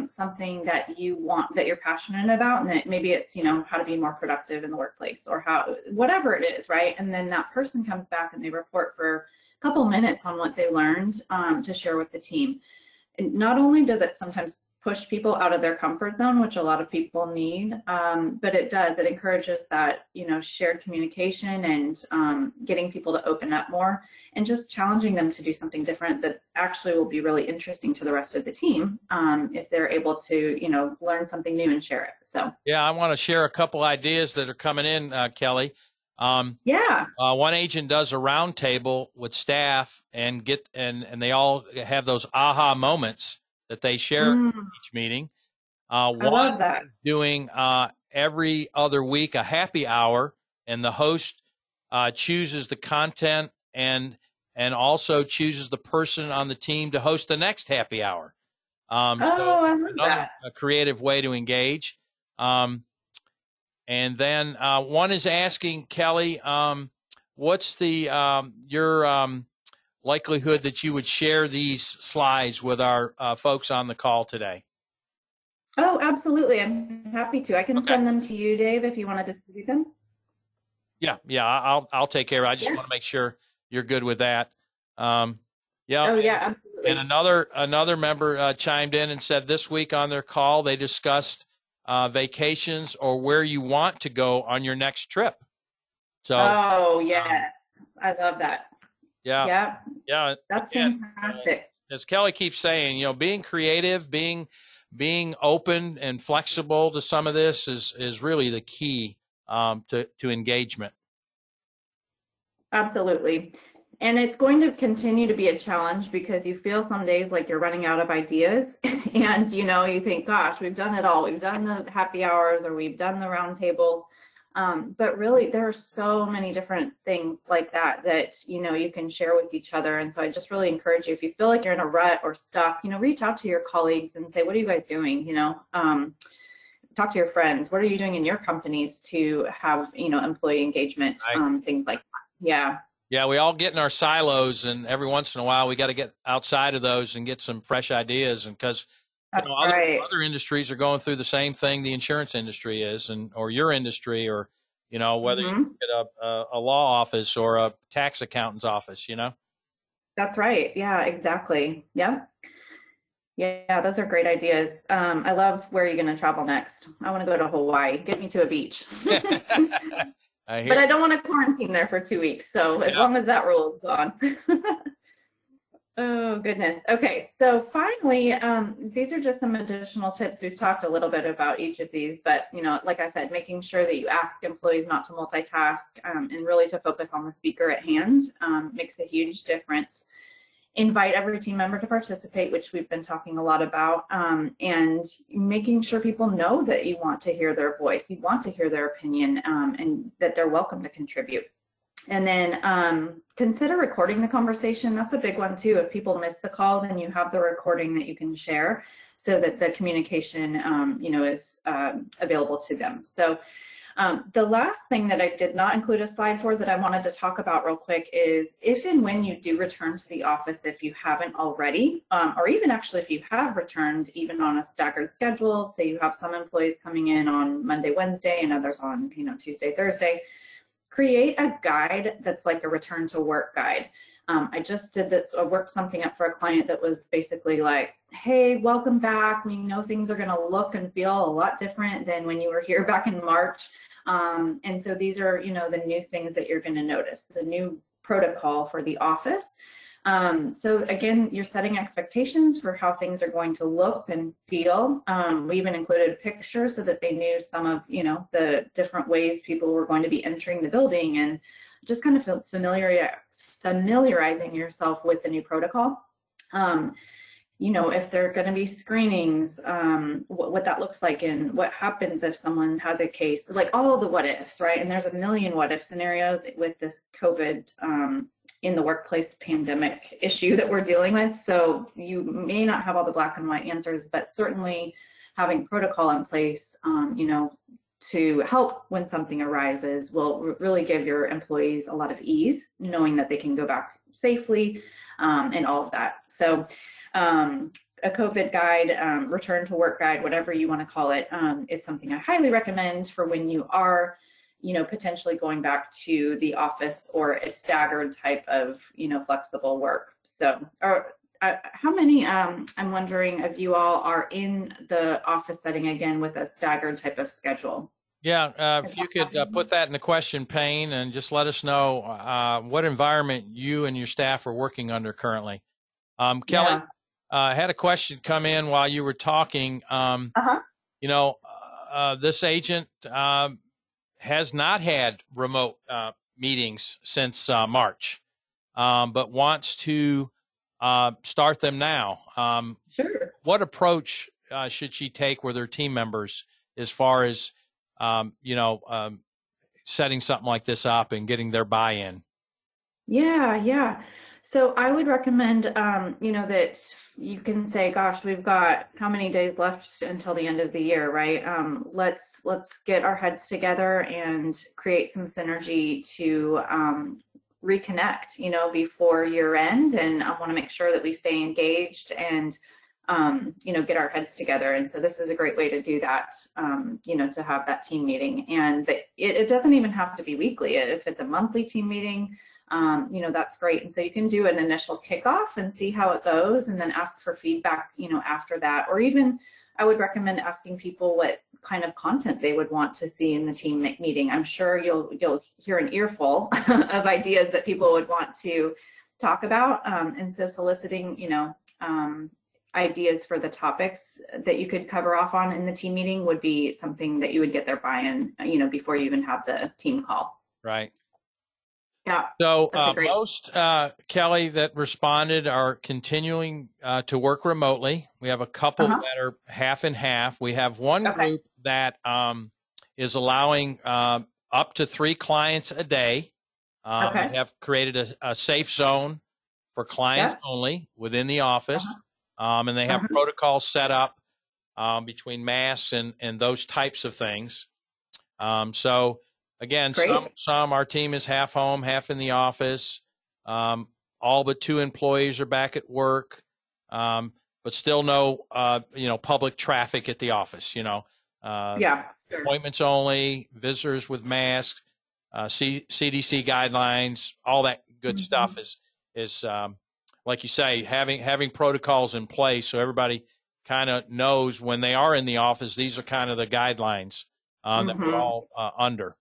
B: something that you're passionate about, and that maybe it's, how to be more productive in the workplace, or whatever it is, right? And then that person comes back and they report for a couple minutes on what they learned to share with the team. And not only does it sometimes push people out of their comfort zone, which a lot of people need, but it encourages that, shared communication and getting people to open up more, and just challenging them to do something different that actually will be really interesting to the rest of the team if they're able to, learn something new and share it. So
A: yeah, I want to share a couple ideas that are coming in, Kelly. One agent does a round table with staff and they all have those aha moments that they share each meeting.
B: I love that.
A: Doing every other week a happy hour, and the host chooses the content and also chooses the person on the team to host the next happy hour.
B: I love that.
A: A creative way to engage. And then one is asking, Kelly, what's your likelihood that you would share these slides with our folks on the call today?
B: Oh, absolutely. I'm happy to. I can send them to you, Dave, if you want to distribute them.
A: Yeah, I'll take care of it. I just want to make sure you're good with that.
B: Oh, yeah, absolutely.
A: And another member chimed in and said this week on their call they discussed vacations or where you want to go on your next trip. So,
B: oh yes, I love that.
A: Yeah.
B: That's fantastic.
A: As Kelly keeps saying, being creative, being being open and flexible to some of this is really the key to engagement.
B: Absolutely. And it's going to continue to be a challenge because you feel some days like you're running out of ideas and, you think, gosh, we've done it all. We've done the happy hours or we've done the round tables. But really, there are so many different things like that, you can share with each other. And so I just really encourage you, if you feel like you're in a rut or stuck, reach out to your colleagues and say, what are you guys doing? Talk to your friends. What are you doing in your companies to have, employee engagement, things like that. Yeah.
A: Yeah, we all get in our silos, and every once in a while we got to get outside of those and get some fresh ideas. And because other industries are going through the same thing the insurance industry is, or your industry, or whether you get a law office or a tax accountant's office.
B: That's right. Yeah, exactly. Yeah. Yeah, those are great ideas. I love where you're going to travel next. I want to go to Hawaii. Get me to a beach. But I don't want to quarantine there for 2 weeks. So as long as that rule is gone. Oh, goodness. Okay. So finally, these are just some additional tips. We've talked a little bit about each of these, but, like I said, making sure that you ask employees not to multitask and really to focus on the speaker at hand makes a huge difference. Invite every team member to participate, which we've been talking a lot about, and making sure people know that you want to hear their voice, you want to hear their opinion, and that they're welcome to contribute. And then consider recording the conversation. That's a big one too. If people miss the call, then you have the recording that you can share so that the communication, is available to them. So the last thing that I did not include a slide for that I wanted to talk about real quick is if and when you do return to the office, if you haven't already, or even actually if you have returned even on a staggered schedule, say you have some employees coming in on Monday, Wednesday, and others on Tuesday, Thursday, create a guide that's like a return to work guide. I just did this, worked something up for a client that was basically like, hey, welcome back. We know things are going to look and feel a lot different than when you were here back in March. And so these are, the new things that you're going to notice, the new protocol for the office. So again, you're setting expectations for how things are going to look and feel. We even included pictures so that they knew some of, the different ways people were going to be entering the building and just kind of familiarizing yourself with the new protocol. If there are going to be screenings, what that looks like and what happens if someone has a case, like all the what ifs, right? And there's a million what if scenarios with this COVID in the workplace pandemic issue that we're dealing with. So you may not have all the black and white answers, but certainly having protocol in place, to help when something arises will really give your employees a lot of ease, knowing that they can go back safely and all of that. So a COVID guide, return to work guide, whatever you want to call it, is something I highly recommend for when you are, potentially going back to the office or a staggered type of, flexible work. So, how many, I'm wondering, of you all are in the office setting again with a staggered type of schedule?
A: Yeah, if you could put that in the question pane and just let us know what environment you and your staff are working under currently. Kelly, I had a question come in while you were talking. This agent has not had remote meetings since March, but wants to start them now.
B: Sure.
A: What approach should she take with her team members as far as, setting something like this up and getting their buy-in?
B: Yeah. So I would recommend, that you can say, gosh, we've got how many days left until the end of the year, right? Let's get our heads together and create some synergy to reconnect, before year end. And I want to make sure that we stay engaged and, get our heads together. And so this is a great way to do that, to have that team meeting. And it doesn't even have to be weekly. If it's a monthly team meeting, that's great. And so you can do an initial kickoff and see how it goes and then ask for feedback, after that. Or even I would recommend asking people what kind of content they would want to see in the team meeting. I'm sure you'll hear an earful of ideas that people would want to talk about. And so soliciting, ideas for the topics that you could cover off on in the team meeting would be something that you would get their buy-in, before you even have the team call.
A: Right.
B: Yeah.
A: So most, Kelly, that responded are continuing to work remotely. We have a couple that are half and half. We have one group that is allowing up to 3 clients a day. We have created a safe zone for clients only within the office. And they have protocols set up between masks and those types of things. So again, some our team is half home, half in the office. All but 2 employees are back at work, but still no public traffic at the office. Appointments only, visitors with masks, CDC guidelines, all that good stuff is like you say, having protocols in place so everybody kind of knows when they are in the office. These are kind of the guidelines that we're all under.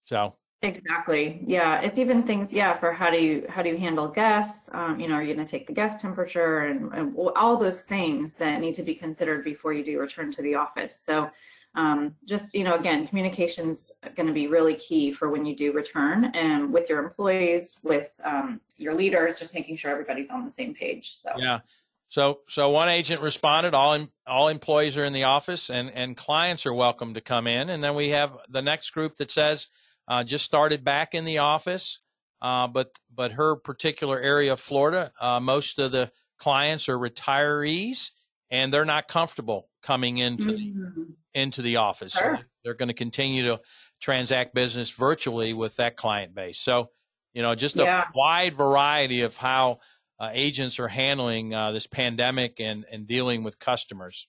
A: So
B: exactly, yeah, it's even things, for how do you handle guests? Are you going to take the guest temperature and all those things that need to be considered before you do return to the office. So just again, communication's going to be really key for when you do return, and with your employees, with your leaders, just making sure everybody's on the same page. So
A: yeah. So one agent responded, all employees are in the office and clients are welcome to come in. And then we have the next group that says, just started back in the office, but her particular area of Florida, most of the clients are retirees and they're not comfortable coming into the office.
B: Sure.
A: So they're going to continue to transact business virtually with that client base. So, just a wide variety of how agents are handling this pandemic and dealing with customers.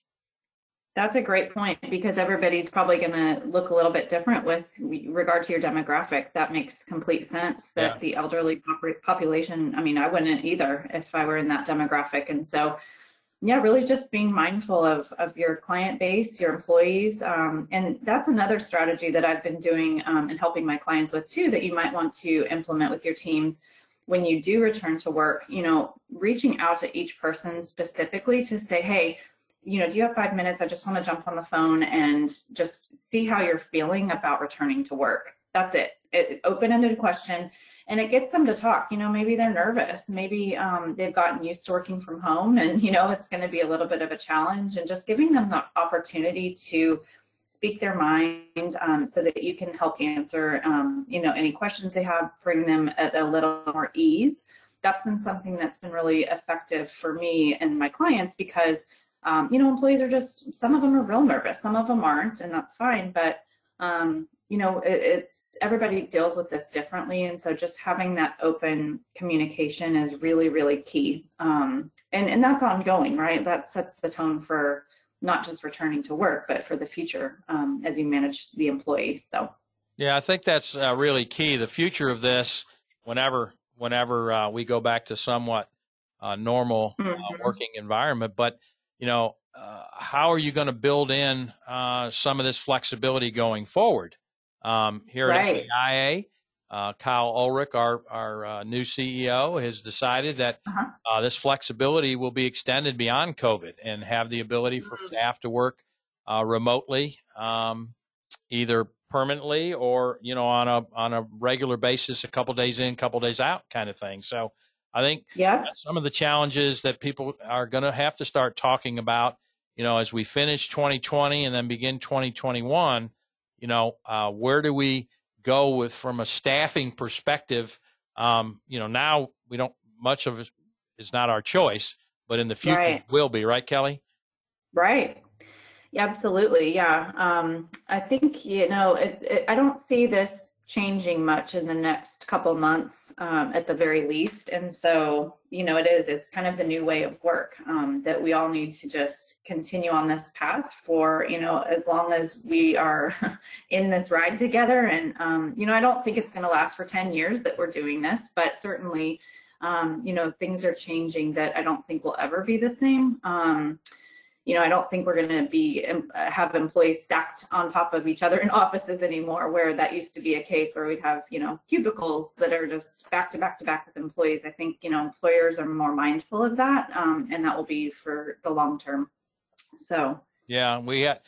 B: That's a great point, because everybody's probably going to look a little bit different with regard to your demographic. That makes complete sense that the elderly population, I wouldn't either if I were in that demographic. And so, really just being mindful of your client base, your employees. And that's another strategy that I've been doing and helping my clients with too, that you might want to implement with your teams when you do return to work, reaching out to each person specifically to say, hey, do you have 5 minutes? I just want to jump on the phone and just see how you're feeling about returning to work. That's it. Open-ended question. And it gets them to talk. Maybe they're nervous. Maybe they've gotten used to working from home and, it's going to be a little bit of a challenge, and just giving them the opportunity to speak their mind so that you can help answer, any questions they have, bring them at a little more ease. That's been something that's been really effective for me and my clients, because employees are just, some of them are real nervous, some of them aren't, and that's fine. But, it's everybody deals with this differently. And so just having that open communication is really, really key. And that's ongoing, right? That sets the tone for not just returning to work, but for the future as you manage the employee. So,
A: yeah, I think that's really key. The future of this, whenever we go back to somewhat normal working environment, but how are you going to build in some of this flexibility going forward? Here at AIA, Kyle Ulrich, our new CEO, has decided that this flexibility will be extended beyond COVID and have the ability for staff to work remotely, either permanently or on a regular basis, a couple days in, a couple days out, kind of thing. So I think some of the challenges that people are going to have to start talking about, as we finish 2020 and then begin 2021, where do we go from a staffing perspective? Now we don't, much of it is not our choice, but in the future it will be, right, Kelly?
B: Right. Yeah, absolutely. Yeah. I think, I don't see this changing much in the next couple months at the very least. And so, it's kind of the new way of work that we all need to just continue on this path for, as long as we are in this ride together. And, I don't think it's going to last for 10 years that we're doing this, but certainly, things are changing that I don't think will ever be the same. I don't think we're going to be have employees stacked on top of each other in offices anymore, where that used to be a case where we'd have, cubicles that are just back to back to back with employees. I think, employers are more mindful of that, and that will be for the long term. So
A: yeah, we had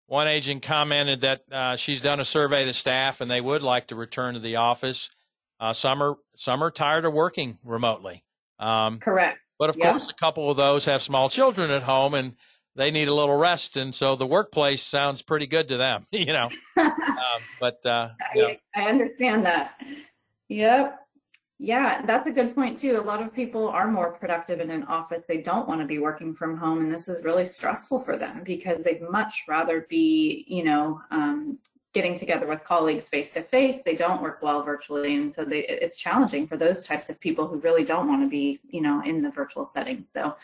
A: one agent commented that she's done a survey to staff and they would like to return to the office. Some are tired of working remotely.
B: correct.
A: But of course, a couple of those have small children at home and they need a little rest, and so the workplace sounds pretty good to them,
B: I understand that. Yep. Yeah, that's a good point too. A lot of people are more productive in an office. They don't want to be working from home, and this is really stressful for them because they'd much rather be, getting together with colleagues face to face. They don't work well virtually, and so it's challenging for those types of people who really don't want to be, in the virtual setting. So.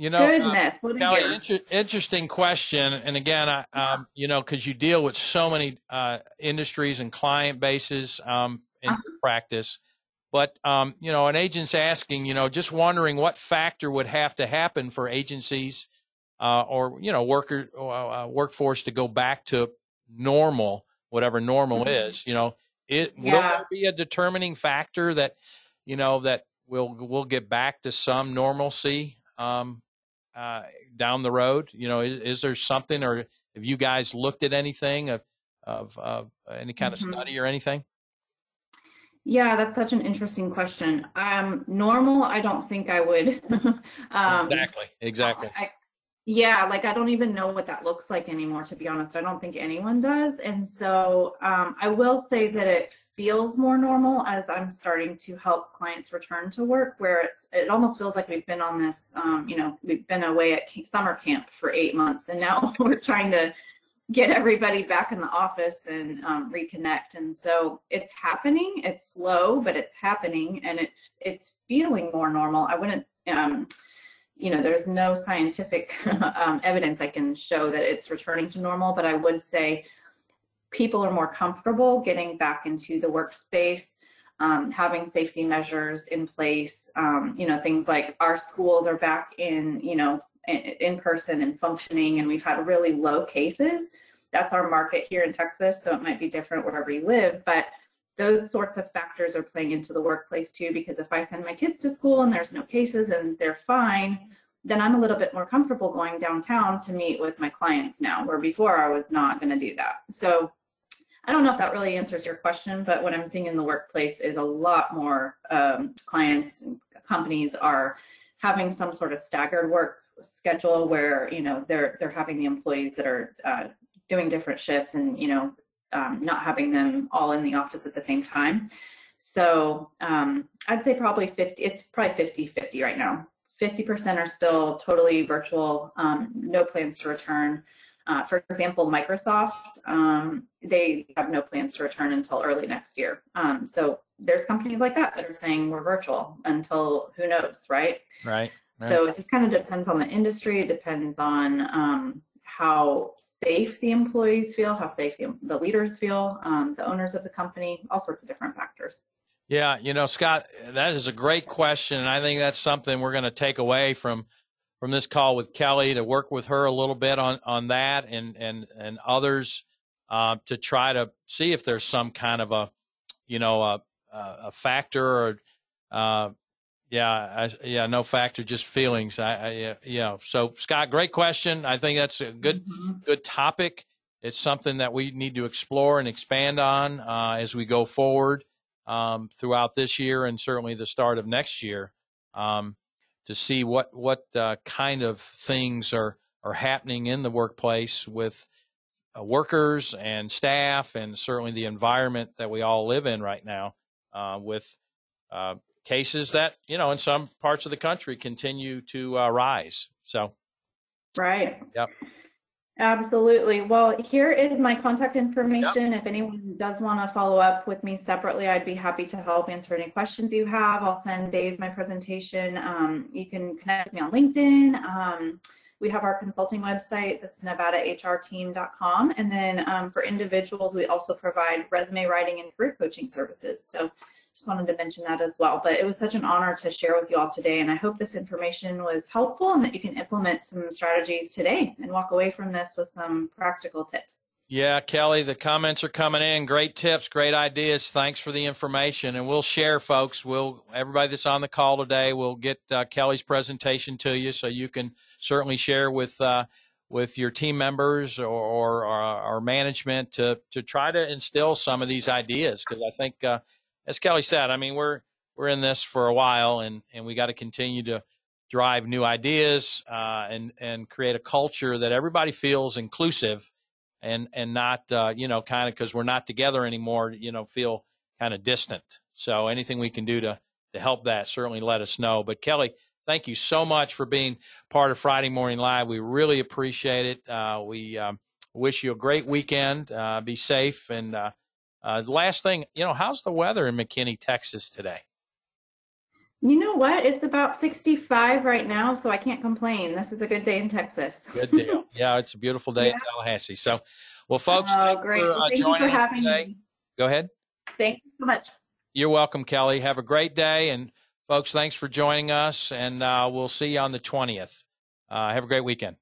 B: Goodness,
A: Kelly, interesting question. And again, because you deal with so many industries and client bases in practice. But, an agent's asking, just wondering what factor would have to happen for agencies or workforce to go back to normal, whatever normal is. Will there be a determining factor that, that we'll get back to some normalcy? Down the road, is there something, or have you guys looked at anything of any kind of study or anything?
B: Yeah, that's such an interesting question. Normal, I don't think I would.
A: Exactly.
B: I don't even know what that looks like anymore, to be honest. I don't think anyone does. And so I will say that it feels more normal as I'm starting to help clients return to work, where it almost feels like we've been on this, we've been away at summer camp for 8 months, and now we're trying to get everybody back in the office and reconnect. And so it's happening. It's slow, but it's happening, and it's feeling more normal. I wouldn't, there's no scientific evidence I can show that it's returning to normal, but I would say people are more comfortable getting back into the workspace, having safety measures in place. Things like our schools are back in person and functioning, and we've had really low cases. That's our market here in Texas, so it might be different wherever you live, but those sorts of factors are playing into the workplace too, because if I send my kids to school and there's no cases and they're fine, then I'm a little bit more comfortable going downtown to meet with my clients now, where before I was not going to do that. So I don't know if that really answers your question, but what I'm seeing in the workplace is a lot more clients and companies are having some sort of staggered work schedule where, they're having the employees that are doing different shifts and, not having them all in the office at the same time. So I'd say probably 50-50 right now. 50% are still totally virtual, no plans to return. For example, Microsoft, they have no plans to return until early next year. So there's companies like that are saying we're virtual until who knows, right?
A: Right.
B: So it just kind of depends on the industry. It depends on how safe the employees feel, how safe the leaders feel, the owners of the company, all sorts of different factors.
A: Yeah, Scott, that is a great question, and I think that's something we're going to take away from this call with Kelly, to work with her a little bit on that and others to try to see if there's some kind of a factor or no factor, just feelings. So Scott, great question. I think that's a good topic. It's something that we need to explore and expand on as we go forward throughout this year and certainly the start of next year, to see what kind of things are happening in the workplace with workers and staff, and certainly the environment that we all live in right now, with cases that, in some parts of the country continue to rise. So.
B: Right.
A: Yep.
B: Absolutely. Well, here is my contact information. Yep. If anyone does want to follow up with me separately, I'd be happy to help answer any questions you have. I'll send Dave my presentation. You can connect with me on LinkedIn. We have our consulting website, that's nevadahrteam.com. And then for individuals, we also provide resume writing and career coaching services. So just wanted to mention that as well. But it was such an honor to share with you all today, and I hope this information was helpful and that you can implement some strategies today and walk away from this with some practical tips.
A: Yeah, Kelly, the comments are coming in. Great tips, great ideas. Thanks for the information. And we'll share, folks. Everybody that's on the call today, we'll get Kelly's presentation to you so you can certainly share with your team members or management to try to instill some of these ideas. Because I think, as Kelly said, I mean, we're in this for a while, and we got to continue to drive new ideas and create a culture that everybody feels inclusive. And not, kind of because we're not together anymore, feel kind of distant. So anything we can do to help that, certainly let us know. But Kelly, thank you so much for being part of Friday Morning Live. We really appreciate it. We wish you a great weekend. Be safe. And last thing, how's the weather in McKinney, Texas today?
B: You know what? It's about 65 right now, so I can't complain. This is a good day in Texas.
A: Good deal. Yeah, it's a beautiful day in Tallahassee. So, well, folks, thank you for joining us today. Go ahead.
B: Thank you so much.
A: You're welcome, Kelly. Have a great day. And, folks, thanks for joining us, and we'll see you on the 20th. Have a great weekend.